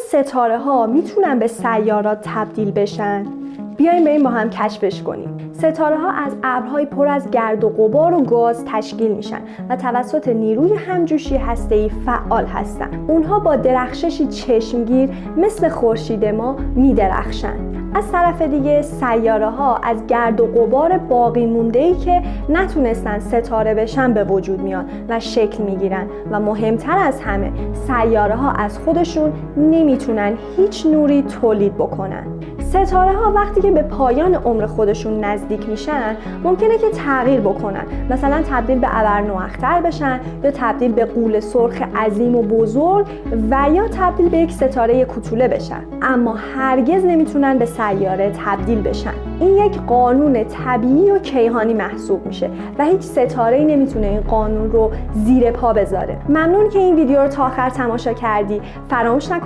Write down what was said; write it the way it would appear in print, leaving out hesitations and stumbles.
ستاره ها میتونن به سیارات تبدیل بشن؟ بیایم بریم با هم کشفش کنیم. ستاره ها از ابرهای پر از گرد و غبار و گاز تشکیل میشن و توسط نیروی همجوشی هسته‌ای فعال هستن. اونها با درخششی چشمگیر مثل خورشید ما میدرخشن. از طرف دیگه سیاره ها از گرد و غبار باقی مونده‌ای که نتونستن ستاره بشن به وجود میان و شکل میگیرن و مهمتر از همه سیاره ها از خودشون نمیتونن هیچ نوری تولید بکنن. ستاره ها وقتی که به پایان عمر خودشون نزدیک میشن ممکنه که تغییر بکنن، مثلا تبدیل به ابرنواختر بشن یا تبدیل به غول سرخ عظیم و بزرگ و یا تبدیل به یک ستاره کوچوله بشن، اما هرگز نمیتونن به سیاره تبدیل بشن. این یک قانون طبیعی و کیهانی محسوب میشه و هیچ ستاره‌ای نمیتونه این قانون رو زیر پا بذاره. ممنون که این ویدیو رو تا آخر تماشا کردی. فراموش نکن